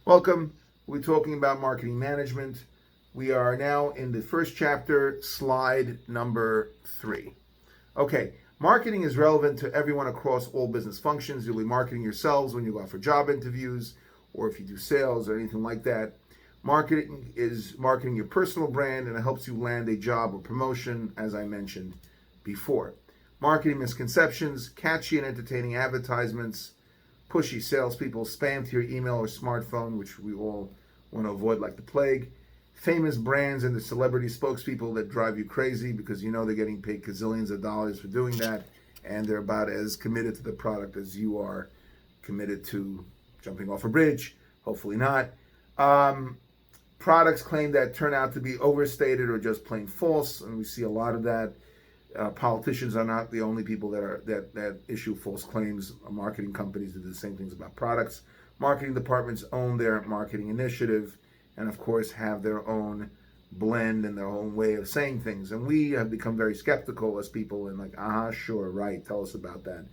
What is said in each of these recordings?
Welcome. We're talking about marketing management. We are now in the first chapter, slide number 3. Okay, marketing is relevant to everyone across all business functions. You'll be marketing yourselves when you go out for job interviews or if you do sales or anything like that. Marketing is marketing your personal brand and it helps you land a job or promotion, as I mentioned before. Marketing misconceptions, catchy and entertaining advertisements, pushy salespeople, spam to your email or smartphone, which we all want to avoid like the plague. Famous brands and the celebrity spokespeople that drive you crazy because you know they're getting paid gazillions of dollars for doing that, and they're about as committed to the product as you are committed to jumping off a bridge. Hopefully not. Products claimed that turn out to be overstated or just plain false, and we see a lot of that. Politicians are not the only people that issue false claims. Marketing companies do the same things about products. Marketing departments own their marketing initiative, and of course have their own blend and their own way of saying things. And we have become very skeptical as people and like, sure, right, tell us about that.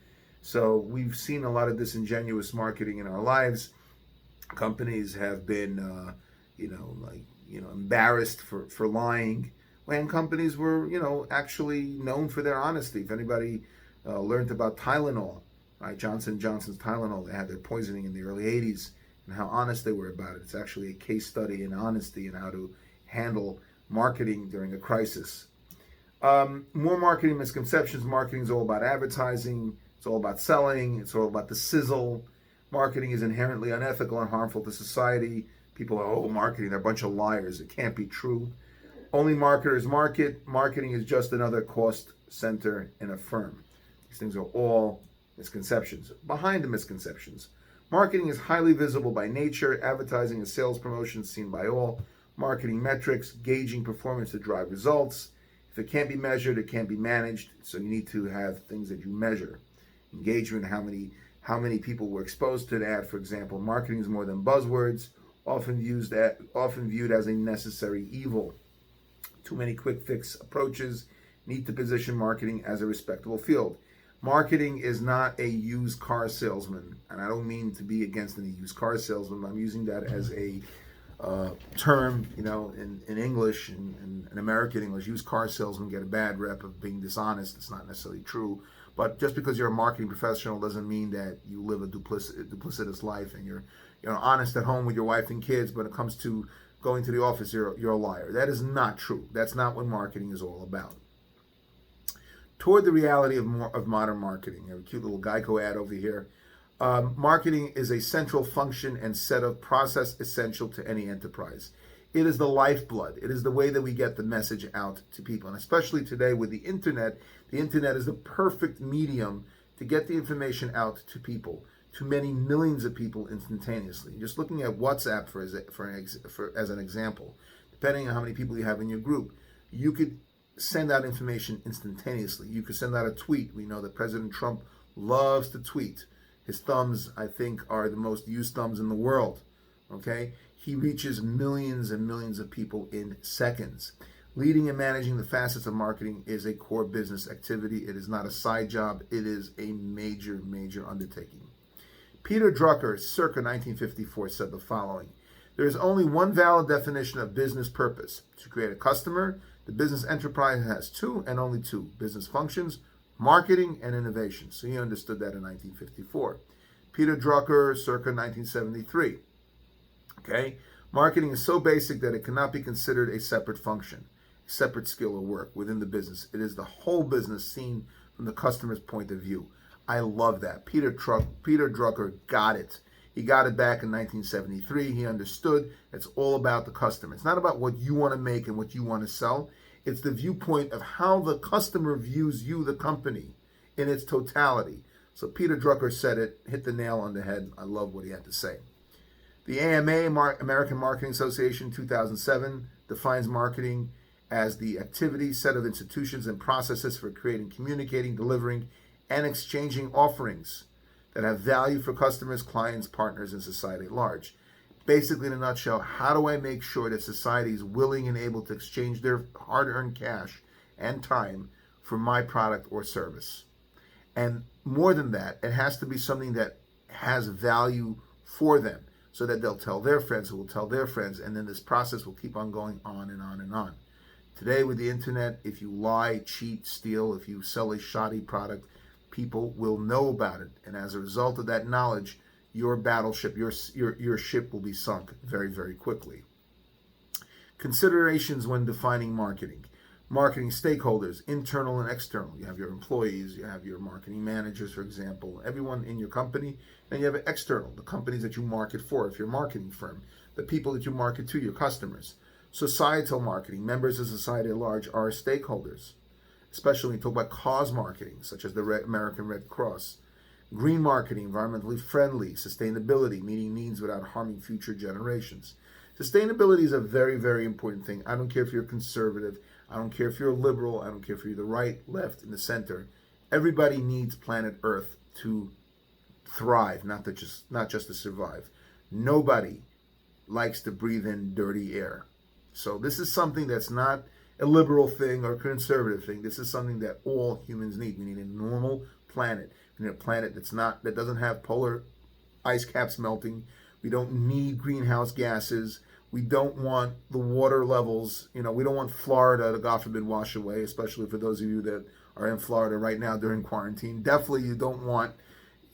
So we've seen a lot of disingenuous marketing in our lives. Companies have been, embarrassed for lying when companies were, actually known for their honesty. If anybody learned about Tylenol, right, Johnson & Johnson's Tylenol, they had their poisoning in the early 80s and how honest they were about it. It's actually a case study in honesty and how to handle marketing during a crisis. More marketing misconceptions. Marketing is all about advertising. It's all about selling. It's all about the sizzle. Marketing is inherently unethical and harmful to society. People are, marketing, they're a bunch of liars. It can't be true. Only marketers market. Marketing is just another cost center in a firm. These things are all misconceptions. Behind the misconceptions, marketing is highly visible by nature. Advertising and sales promotions seen by all. Marketing metrics, gauging performance to drive results. If it can't be measured, it can't be managed. So you need to have things that you measure. Engagement, how many people were exposed to an ad, for example. Marketing is more than buzzwords, often viewed as a necessary evil. Too many quick fix approaches. Need to position marketing as a respectable field. Marketing is not a used car salesman, and I don't mean to be against any used car salesman. I'm using that as a term, in English, in American English. Used car salesmen get a bad rep of being dishonest. It's not necessarily true. But just because you're a marketing professional doesn't mean that you live a duplicitous life and you're honest at home with your wife and kids, but when it comes to going to the office, you're a liar. That is not true. That's not what marketing is all about. Toward the reality of modern marketing, I have a cute little Geico ad over here. Marketing is a central function and set of process essential to any enterprise. It is the lifeblood. It is the way that we get the message out to people. And especially today with the internet is the perfect medium to get the information out to people, to many millions of people instantaneously. Just looking at WhatsApp as an example, depending on how many people you have in your group, you could send out information instantaneously. You could send out a tweet. We know that President Trump loves to tweet. His thumbs, I think, are the most used thumbs in the world. Okay? He reaches millions and millions of people in seconds. Leading and managing the facets of marketing is a core business activity. It is not a side job. It is a major, major undertaking. Peter Drucker, circa 1954, said the following: there is only one valid definition of business purpose: to create a customer. The business enterprise has two and only two business functions: marketing and innovation. So he understood that in 1954. Peter Drucker, circa 1973. Okay? Marketing is so basic that it cannot be considered a separate function, a separate skill or work within the business. It is the whole business seen from the customer's point of view. I love that. Peter Drucker got it. He got it back in 1973. He understood it's all about the customer. It's not about what you want to make and what you want to sell. It's the viewpoint of how the customer views you, the company, in its totality. So Peter Drucker said it, hit the nail on the head. I love what he had to say. The AMA, American Marketing Association, 2007, defines marketing as the activity, set of institutions and processes for creating, communicating, delivering, and exchanging offerings that have value for customers, clients, partners, and society at large. Basically, in a nutshell, how do I make sure that society is willing and able to exchange their hard-earned cash and time for my product or service? And more than that, it has to be something that has value for them. so that they'll tell their friends who will tell their friends, and then this process will keep on going on and on and on. Today with the internet, if you lie, cheat, steal, if you sell a shoddy product, people will know about it. And as a result of that knowledge, your battleship, your ship will be sunk very, very quickly. Considerations when defining marketing. Marketing stakeholders, internal and external. You have your employees, you have your marketing managers, for example, everyone in your company, and you have external, the companies that you market for, if you're a marketing firm, the people that you market to, your customers. Societal marketing, members of society at large are stakeholders, especially when you talk about cause marketing, such as the American Red Cross. Green marketing, environmentally friendly, sustainability, meeting needs without harming future generations. Sustainability is a very, very important thing. I don't care if you're conservative, I don't care if you're a liberal, I don't care if you're the right, left, in the center. Everybody needs planet Earth to thrive, not just to survive. Nobody likes to breathe in dirty air. So this is something that's not a liberal thing or a conservative thing. This is something that all humans need. We need a normal planet. We need a planet that doesn't have polar ice caps melting. We don't need greenhouse gases. We don't want the water levels, we don't want Florida to, God forbid, wash away, especially for those of you that are in Florida right now during quarantine. Definitely you don't want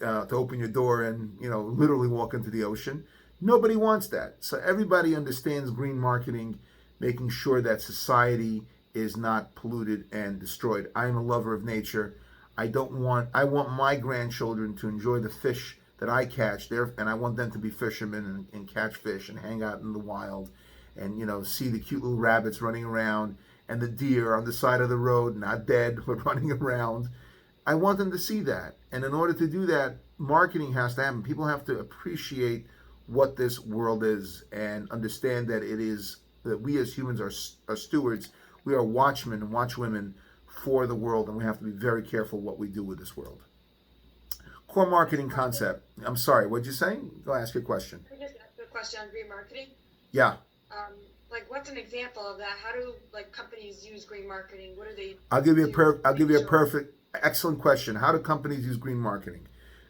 to open your door and, literally walk into the ocean. Nobody wants that. So everybody understands green marketing, making sure that society is not polluted and destroyed. I am a lover of nature. I want my grandchildren to enjoy the fish that I catch there, and I want them to be fishermen and catch fish and hang out in the wild and, see the cute little rabbits running around and the deer on the side of the road, not dead, but running around. I want them to see that. And in order to do that, marketing has to happen. People have to appreciate what this world is and understand that that we as humans are stewards. We are watchmen and watchwomen for the world, and we have to be very careful what we do with this world. Core marketing concept. I'm sorry, what'd you say? Go ask your question. I just asked a question on green marketing. Yeah. What's an example of that? How do companies use green marketing? What do they? I'll give you a perfect, excellent question. How do companies use green marketing?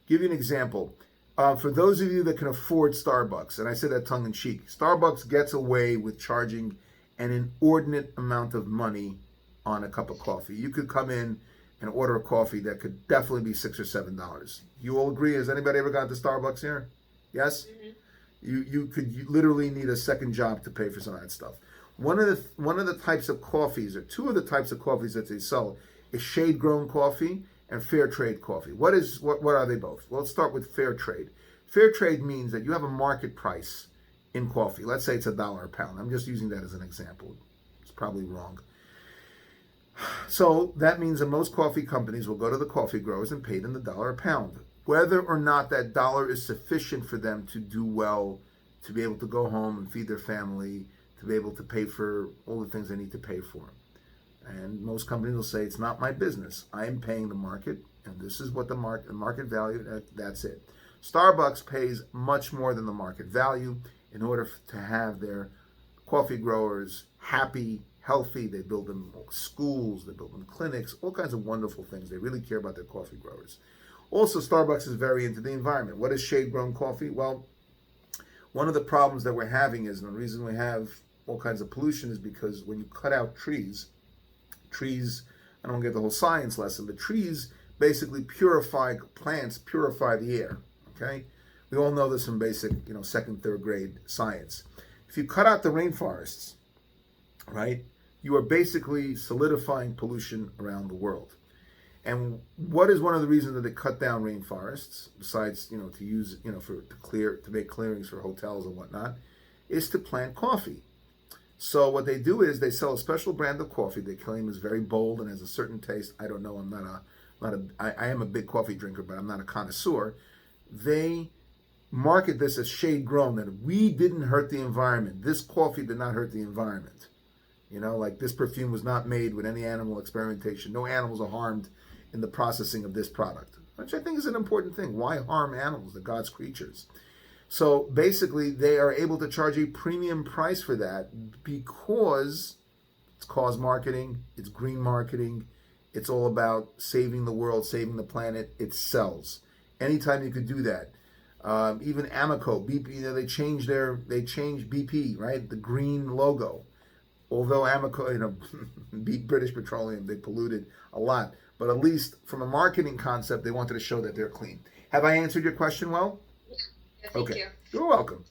Give you an example. For those of you that can afford Starbucks, and I say that tongue in cheek, Starbucks gets away with charging an inordinate amount of money on a cup of coffee. You could come in and order a coffee that could definitely be $6 or $7. You all agree? Has anybody ever gone to Starbucks here? Yes? Mm-hmm. You literally need a second job to pay for some of that stuff. One of the types of coffees, or two of the types of coffees that they sell, is shade grown coffee and fair trade coffee. What are they both? Well, let's start with fair trade. Fair trade means that you have a market price in coffee. Let's say it's $1 a pound. I'm just using that as an example. It's probably wrong. So that means that most coffee companies will go to the coffee growers and pay them the $1 a pound. Whether or not that dollar is sufficient for them to do well, to be able to go home and feed their family, to be able to pay for all the things they need to pay for. And most companies will say, it's not my business. I am paying the market, and this is what the market value, that's it. Starbucks pays much more than the market value in order to have their coffee growers happy, healthy. They build them schools, they build them clinics, all kinds of wonderful things. They really care about their coffee growers. Also, Starbucks is very into the environment. What is shade-grown coffee? Well, one of the problems that we're having is, and the reason we have all kinds of pollution is because when you cut out trees, I don't get the whole science lesson, but trees basically plants purify the air, okay? We all know this from basic, second, third grade science. If you cut out the rainforests, right, you are basically solidifying pollution around the world. And what is one of the reasons that they cut down rainforests, besides, to use, to make clearings for hotels and whatnot, is to plant coffee. So what they do is they sell a special brand of coffee they claim is very bold and has a certain taste. I don't know. I am a big coffee drinker, but I'm not a connoisseur. They market this as shade grown, that we didn't hurt the environment. This coffee did not hurt the environment. This perfume was not made with any animal experimentation. No animals are harmed in the processing of this product, which I think is an important thing. Why harm animals? They're God's creatures. So basically, they are able to charge a premium price for that because it's cause marketing, it's green marketing, it's all about saving the world, saving the planet. It sells. Anytime you could do that. Even Amoco, BP, they changed BP, right? The green logo. Although Amoco, beat British Petroleum, they polluted a lot. But at least from a marketing concept, they wanted to show that they're clean. Have I answered your question well? Yeah, thank Okay. you. You're welcome.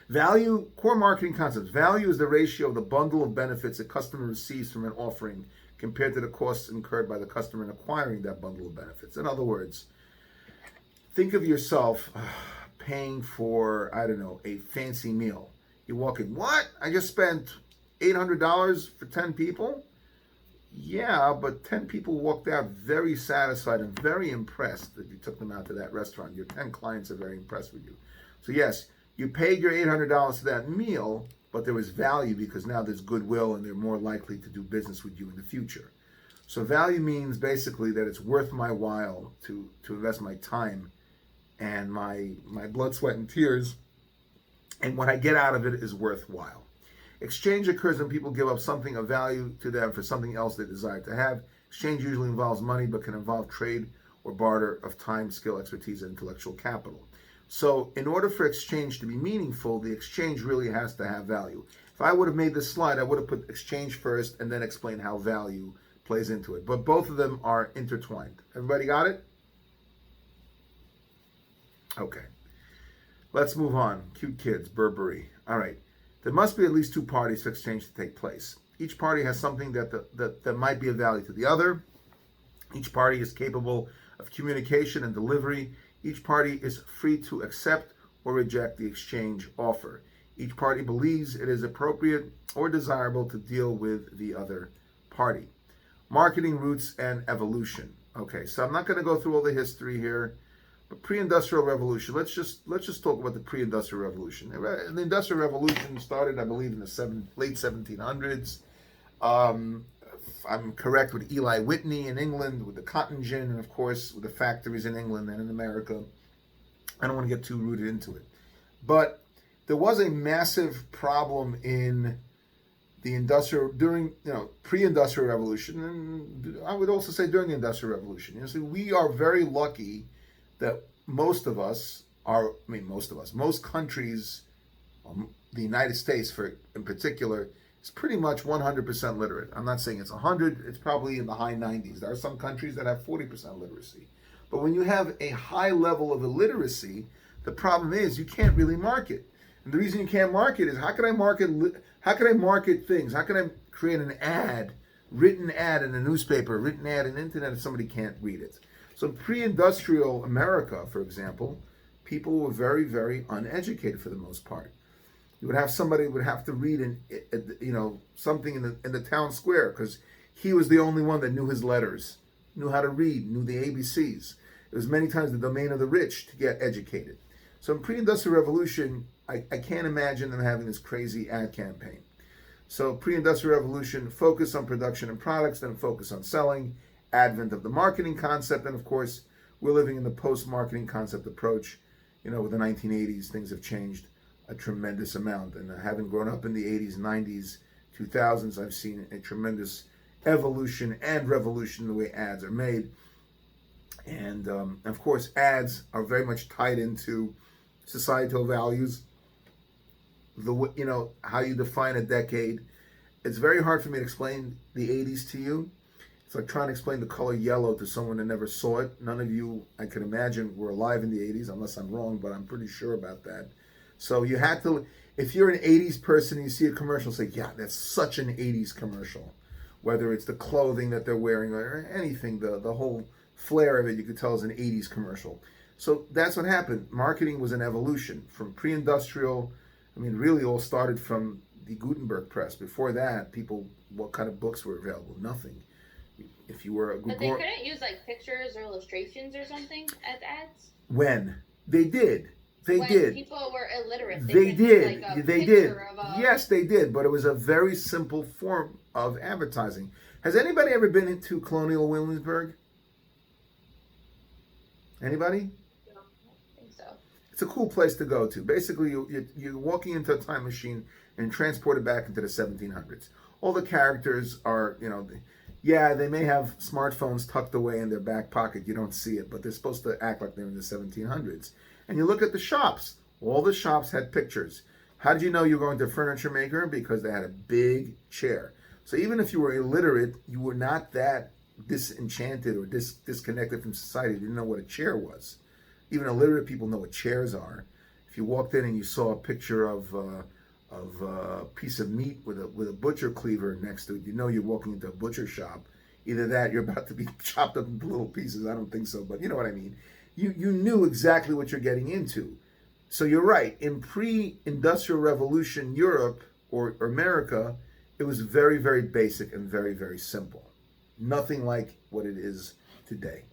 Value, core marketing concepts. Value is the ratio of the bundle of benefits a customer receives from an offering compared to the costs incurred by the customer in acquiring that bundle of benefits. In other words, think of yourself paying for, I don't know, a fancy meal. You walk in, what? I just spent $800 for 10 people? Yeah, but 10 people walked out very satisfied and very impressed that you took them out to that restaurant. Your 10 clients are very impressed with you. So yes, you paid your $800 for that meal, but there was value because now there's goodwill and they're more likely to do business with you in the future. So value means basically that it's worth my while to invest my time and my blood, sweat, and tears, and what I get out of it is worthwhile. Exchange occurs when people give up something of value to them for something else they desire to have. Exchange usually involves money, but can involve trade or barter of time, skill, expertise, and intellectual capital. So in order for exchange to be meaningful, the exchange really has to have value. If I would have made this slide, I would have put exchange first and then explain how value plays into it. But both of them are intertwined. Everybody got it? Okay. Let's move on. Cute kids, Burberry. All right. There must be at least two parties for exchange to take place. Each party has something that might be of value to the other. Each party is capable of communication and delivery. Each party is free to accept or reject the exchange offer. Each party believes it is appropriate or desirable to deal with the other party. Marketing roots and evolution. Okay, so I'm not going to go through all the history here, but pre-industrial revolution. Let's just talk about the pre-industrial revolution. The industrial revolution started, I believe, in the late 1700s. I'm correct with Eli Whitney in England with the cotton gin, and of course with the factories in England and in America. I don't want to get too rooted into it, but there was a massive problem in the pre-industrial revolution, and I would also say during the industrial revolution. See, we are very lucky that most countries, the United States in particular, is pretty much 100% literate. I'm not saying it's 100, it's probably in the high 90s. There are some countries that have 40% literacy. But when you have a high level of illiteracy, the problem is you can't really market. And the reason you can't market is how can I market things? How can I create an ad, written ad in a newspaper, written ad on the internet if somebody can't read it? So pre-industrial America, for example, people were very, very uneducated for the most part. You would have somebody would have to read something in the town square because he was the only one that knew his letters, knew how to read, knew the ABCs. It was many times the domain of the rich to get educated. So in pre-industrial revolution, I can't imagine them having this crazy ad campaign. So pre-industrial revolution, focus on production and products, then focus on selling, advent of the marketing concept, and of course, we're living in the post-marketing concept approach. With the 1980s, things have changed a tremendous amount. And having grown up in the 80s, 90s, 2000s, I've seen a tremendous evolution and revolution in the way ads are made. And of course, ads are very much tied into societal values. How you define a decade. It's very hard for me to explain the 80s to you. It's like trying to explain the color yellow to someone that never saw it. None of you, I can imagine, were alive in the 80s, unless I'm wrong, but I'm pretty sure about that. So you had to, if you're an 80s person and you see a commercial, say, yeah, that's such an 80s commercial. Whether it's the clothing that they're wearing or anything, the whole flair of it, you could tell is an 80s commercial. So that's what happened. Marketing was an evolution from pre-industrial. Really all started from the Gutenberg press. Before that, what kind of books were available? Nothing. If you were a But they couldn't use pictures or illustrations or something as ads? When? They did. When did. People were illiterate. They did. They did. A... Yes, they did. But it was a very simple form of advertising. Has anybody ever been into Colonial Williamsburg? Anybody? No, I think so. It's a cool place to go to. Basically, you're walking into a time machine and transported back into the 1700s. All the characters are, they may have smartphones tucked away in their back pocket. You don't see it, but they're supposed to act like they're in the 1700s. And you look at the shops. All the shops had pictures. How did you know you were going to a furniture maker? Because they had a big chair. So even if you were illiterate, you were not that disenchanted or disconnected from society. You didn't know what a chair was. Even illiterate people know what chairs are. If you walked in and you saw a picture of a piece of meat with a butcher cleaver next to it, you know you're walking into a butcher shop. Either that, you're about to be chopped up into little pieces. I don't think so, but you know what I mean. You knew exactly what you're getting into. So you're right. In pre-industrial revolution Europe or America, it was very, very basic and very, very simple. Nothing like what it is today.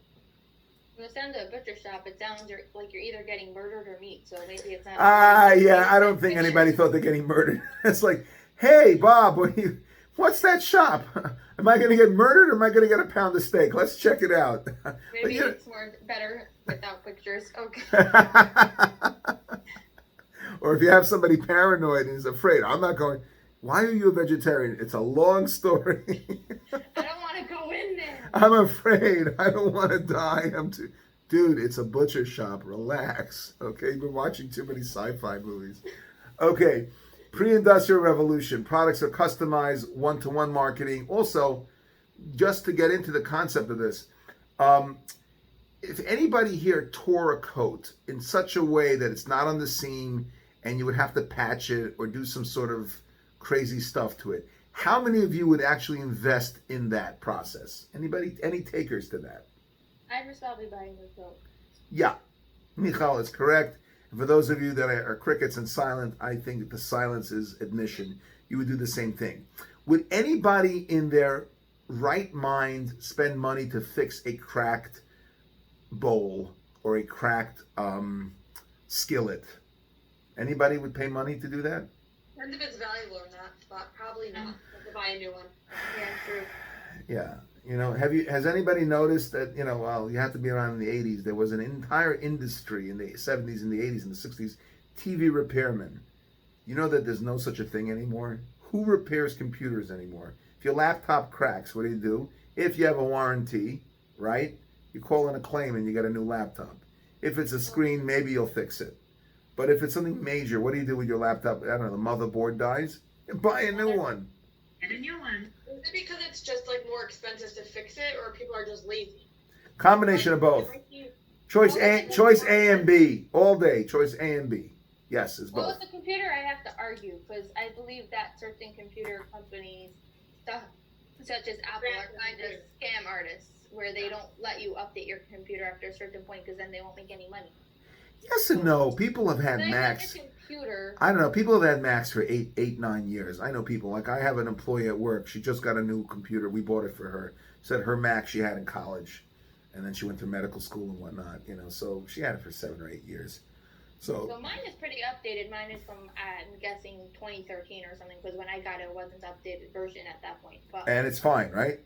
When it sounds like a butcher shop, it sounds like you're either getting murdered or meat. So maybe it's not. Yeah, I don't think anybody thought they're getting murdered. It's like, hey, Bob, what's that shop? Am I going to get murdered or am I going to get a pound of steak? Let's check it out. Maybe it's more better without pictures. Okay. Or if you have somebody paranoid and is afraid, I'm not going. Why are you a vegetarian? It's a long story. I don't want to go in there. I'm afraid. I don't want to die. Dude, it's a butcher shop. Relax. Okay, you've been watching too many sci-fi movies. Okay, pre-industrial revolution. Products are customized, one-to-one marketing. Also, just to get into the concept of this, if anybody here tore a coat in such a way that it's not on the seam and you would have to patch it or do some sort of crazy stuff to it, how many of you would actually invest in that process? Anybody, any takers to that? I'd just probably buy a new coat. Yeah, Michal is correct. And for those of you that are crickets and silent, I think the silence is admission. You would do the same thing. Would anybody in their right mind spend money to fix a cracked bowl or a cracked skillet? Anybody would pay money to do that? Depends if it's valuable or not, but probably not. Have to buy a new one. Yeah, true. Yeah. You know, has anybody noticed that, you know, well, you have to be around in the 80s, there was an entire industry in the 70s and the 80s and the 60s, TV repairmen. You know that there's no such a thing anymore? Who repairs computers anymore? If your laptop cracks, what do? If you have a warranty, right, you call in a claim and you get a new laptop. If it's a screen, maybe you'll fix it. But if it's something major, what do you do with your laptop? I don't know, the motherboard dies? You buy a new one. Get a new one. Is it because it's just like more expensive to fix it, or people are just lazy? Combination of both. Choice A and B all day. Choice A and B. Yes, it's both. Well, with the computer, I have to argue because I believe that certain computer companies, such as Apple, are kind of scam artists, where they don't let you update your computer after a certain point because then they won't make any money. Yes and no. People have had Macs. I don't know. People have had Macs for 9 years. I know people. Like, I have an employee at work. She just got a new computer. We bought it for her. Said her Mac she had in college, and then she went to medical school and whatnot. You know, so she had it for 7 or 8 years. So mine is pretty updated. Mine is from, I'm guessing, 2013 or something, because when I got it, it wasn't the updated version at that point. And it's fine, right?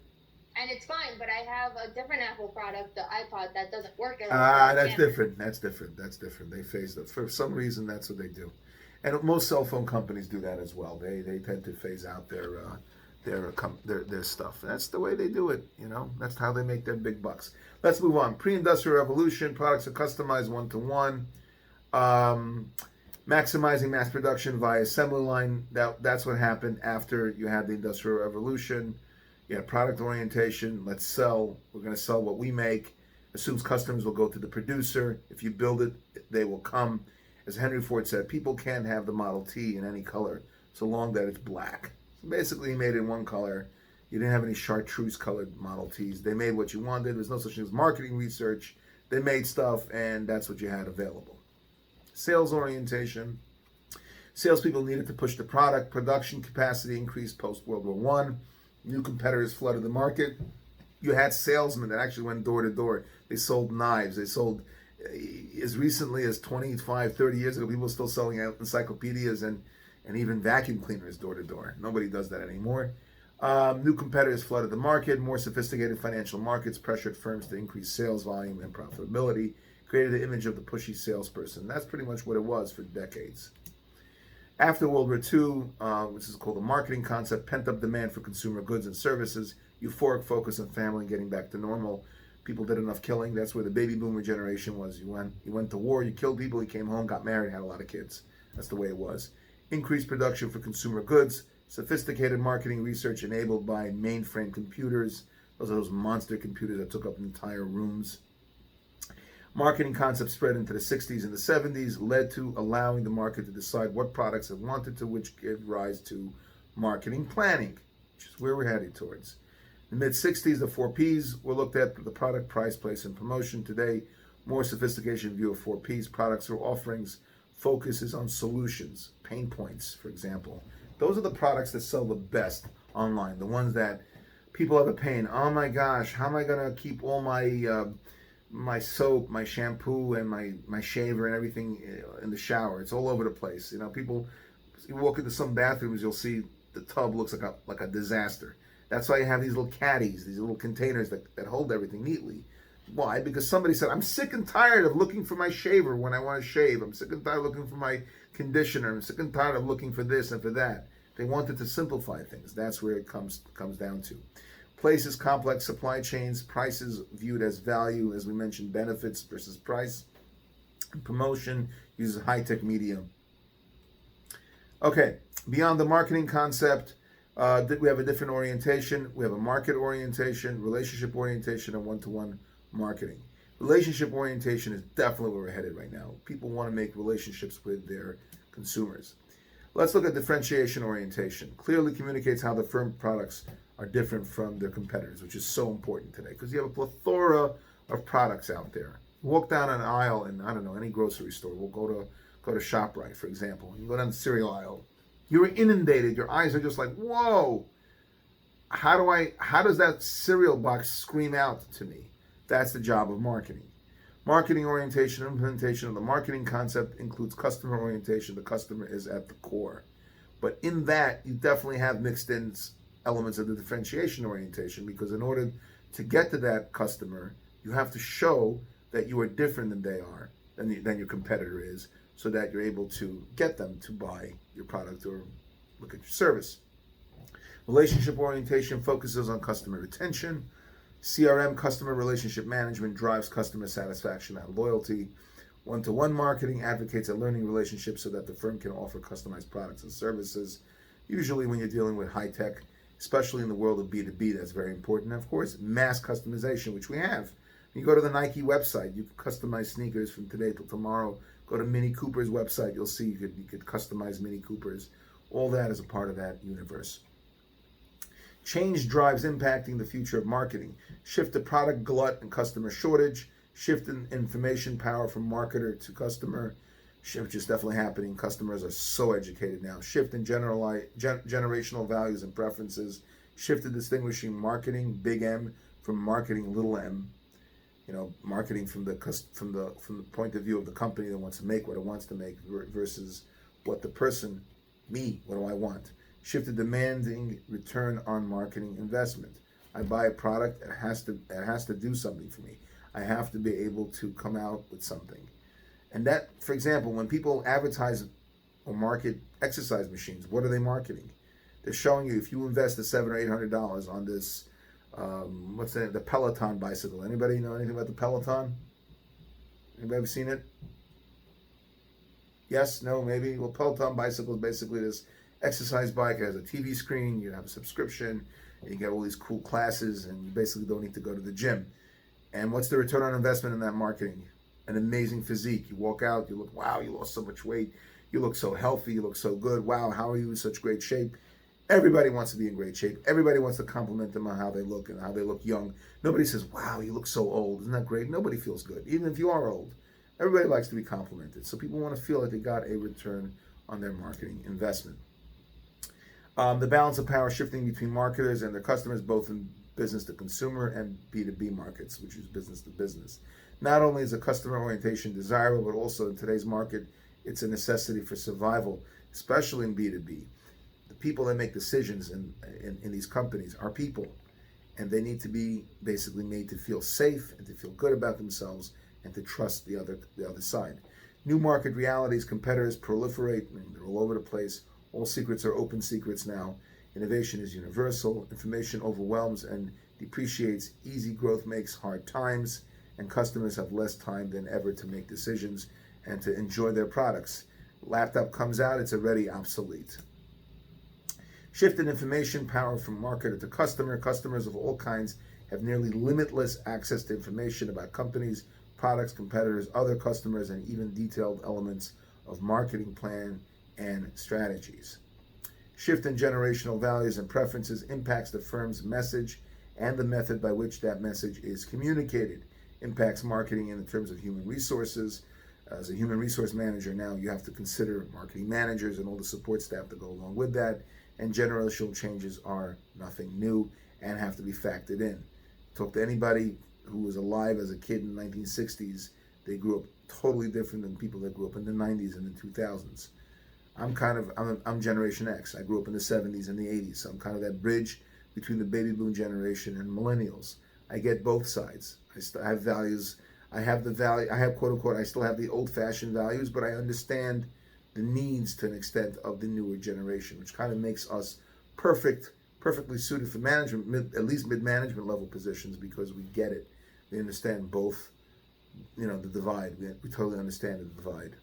And it's fine, but I have a different Apple product, the iPod, that doesn't work at all. That's different. That's different. They phase it. For some reason, that's what they do. And most cell phone companies do that as well. They tend to phase out their stuff. That's the way they do it. You know, that's how they make their big bucks. Let's move on. Pre-industrial revolution. Products are customized one-to-one. Maximizing mass production via assembly line. That's what happened after you had the industrial revolution. Yeah, product orientation. Let's sell. We're going to sell what we make. Assumes customers will go to the producer. If you build it, they will come. As Henry Ford said, people can't have the Model T in any color so long that it's black. So basically, he made it in one color. You didn't have any chartreuse colored Model Ts. They made what you wanted. There's no such thing as marketing research. They made stuff, and that's what you had available. Sales orientation. Salespeople needed to push the product. Production capacity increased post-World War I. New competitors flooded the market. You had salesmen that actually went door to door. They sold knives. They sold, as recently as 25, 30 years ago, people were still selling encyclopedias and even vacuum cleaners door to door. Nobody does that anymore. New competitors flooded the market. More sophisticated financial markets pressured firms to increase sales volume and profitability, created the image of the pushy salesperson. That's pretty much what it was for decades. After World War II, which is called the marketing concept, pent-up demand for consumer goods and services, euphoric focus on family and getting back to normal, People did enough killing. That's where the baby boomer generation was. You went to war, you killed people, you came home, got married, had a lot of kids. That's the way it was. Increased production for consumer goods, sophisticated marketing research enabled by mainframe computers. Those are those monster computers that took up entire rooms. Marketing concepts spread into the 60s and the 70s, led to allowing the market to decide what products it wanted to, which gave rise to marketing planning, which is where we're headed towards. In the mid-60s, the 4 Ps were looked at: the product, price, place, and promotion. Today, more sophisticated view of 4 Ps, products or offerings, focuses on solutions, pain points, for example. Those are the products that sell the best online, the ones that people have a pain. Oh my gosh, how am I going to keep all my soap, my shampoo, and my shaver and everything in the shower? It's all over the place. People, you walk into some bathrooms, you'll see the tub looks like a disaster. That's why you have these little caddies, these little containers that hold everything neatly. Why? Because somebody said, I'm sick and tired of looking for my shaver when I want to shave. I'm sick and tired of looking for my conditioner. I'm sick and tired of looking for this and for that. They wanted to simplify things. That's where it comes down to. Places, complex supply chains, prices viewed as value, as we mentioned, benefits versus price. And promotion uses high-tech media. Okay, beyond the marketing concept, we have a different orientation. We have a market orientation, relationship orientation, and one-to-one marketing. Relationship orientation is definitely where we're headed right now. People want to make relationships with their consumers. Let's look at differentiation orientation. Clearly communicates how the firm products are different from their competitors, which is so important today because you have a plethora of products out there. Walk down an aisle in, I don't know, any grocery store. We'll go to ShopRite, for example. You go down the cereal aisle. You're inundated. Your eyes are just like, whoa. How does that cereal box scream out to me? That's the job of marketing. Marketing orientation, implementation of the marketing concept includes customer orientation. The customer is at the core. But in that, you definitely have mixed in elements of the differentiation orientation, because in order to get to that customer, you have to show that you are different than they are, than your competitor is, so that you're able to get them to buy your product or look at your service. Relationship orientation focuses on customer retention. CRM, customer relationship management, drives customer satisfaction and loyalty. One-to-one marketing advocates a learning relationship so that the firm can offer customized products and services. Usually when you're dealing with high tech, especially in the world of B2B, that's very important. And of course, mass customization, which we have. You go to the Nike website, you can customize sneakers from today till tomorrow. Go to Mini Cooper's website, you'll see you could customize Mini Coopers. All that is a part of that universe. Change drives impacting the future of marketing. Shift to product glut and customer shortage. Shift in information power from marketer to customer, which is definitely happening. Customers are so educated now. Shift in generational values and preferences. Shift in distinguishing marketing, big M, from marketing, little m. Marketing from the point of view of the company that wants to make what it wants to make versus what the person, me, what do I want? Shift to demanding return on marketing investment. I buy a product, it has to do something for me. I have to be able to come out with something. And that, for example, when people advertise or market exercise machines, what are they marketing? They're showing you, if you invest the $700 or $800 on this, the Peloton bicycle. Anybody know anything about the Peloton? Anybody ever seen it? Yes, no, maybe? Well, Peloton bicycle is basically this exercise bike. It has a TV screen, you have a subscription, and you get all these cool classes, and you basically don't need to go to the gym. And what's the return on investment in that marketing? An amazing physique. You walk out, you look, wow, you lost so much weight. You look so healthy, you look so good. Wow, how are you in such great shape? Everybody wants to be in great shape. Everybody wants to compliment them on how they look and how they look young. Nobody says, wow, you look so old. Isn't that great? Nobody feels good, even if you are old. Everybody likes to be complimented. So people want to feel like they got a return on their marketing investment. The balance of power shifting between marketers and their customers, both in business to consumer and B2B markets, which is business to business. Not only is a customer orientation desirable, but also in today's market, it's a necessity for survival, especially in B2B. The people that make decisions in these companies are people, and they need to be basically made to feel safe and to feel good about themselves and to trust the other side. New market realities, competitors proliferate, they're all over the place. All secrets are open secrets now. Innovation is universal. Information overwhelms, and depreciates. Easy growth makes hard times, and customers have less time than ever to make decisions and to enjoy their products. Laptop comes out, it's already obsolete. Shift in information power from marketer to customer. Customers of all kinds have nearly limitless access to information about companies, products, competitors, other customers, and even detailed elements of marketing plan and strategies. Shift in generational values and preferences impacts the firm's message and the method by which that message is communicated. Impacts marketing in the terms of human resources. As a human resource manager now, you have to consider marketing managers and all the support staff that go along with that. And generational changes are nothing new and have to be factored in. Talk to anybody who was alive as a kid in the 1960s. They grew up totally different than people that grew up in the 90s and the 2000s. I'm Generation X. I grew up in the 70s and the 80s, so I'm kind of that bridge between the baby boom generation and millennials. I get both sides. I have values. I have quote unquote, I still have the old fashioned values, but I understand the needs to an extent of the newer generation, which kind of makes us perfectly suited for management, at least mid-management level positions, because we get it. We understand both, the divide. We totally understand the divide.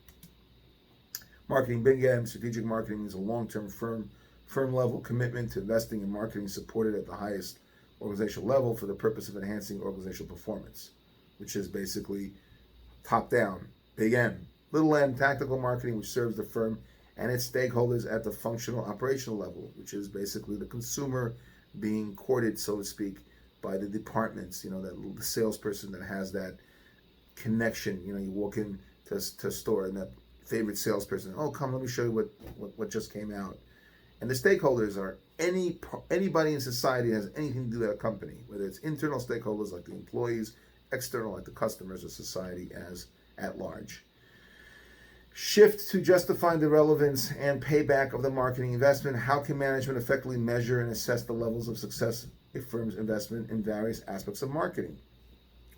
Marketing, big M, strategic marketing is a long-term firm level commitment to investing in marketing supported at the highest organizational level for the purpose of enhancing organizational performance, which is basically top down, big M. Little n, tactical marketing, which serves the firm and its stakeholders at the functional operational level, which is basically the consumer being courted, so to speak, by the departments, that the salesperson that has that connection. You walk in to a store and that favorite salesperson, oh, come, let me show you what just came out. And the stakeholders are anybody in society that has anything to do with a company, whether it's internal stakeholders like the employees, external like the customers, or society as at large. Shift to justifying the relevance and payback of the marketing investment. How can management effectively measure and assess the levels of success of a firm's investment in various aspects of marketing?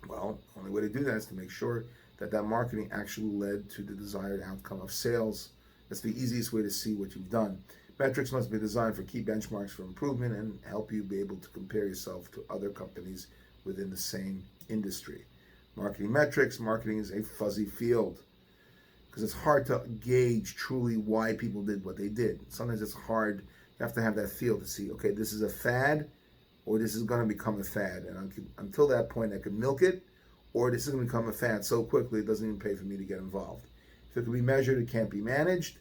Well, the only way to do that is to make sure that marketing actually led to the desired outcome of sales. That's the easiest way to see what you've done. Metrics must be designed for key benchmarks for improvement and help you be able to compare yourself to other companies within the same industry. Marketing metrics. Marketing is a fuzzy field, because it's hard to gauge truly why people did what they did. Sometimes it's hard. You have to have that feel to see, okay, this is a fad, or this is going to become a fad. And until that point, I could milk it, or this is going to become a fad so quickly it doesn't even pay for me to get involved. If it can be measured, it can't be managed.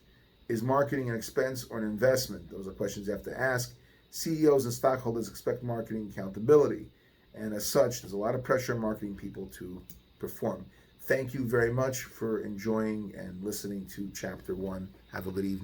Is marketing an expense or an investment? Those are questions you have to ask. CEOs and stockholders expect marketing accountability. And as such, there's a lot of pressure on marketing people to perform. Thank you very much for enjoying and listening to Chapter 1. Have a good evening.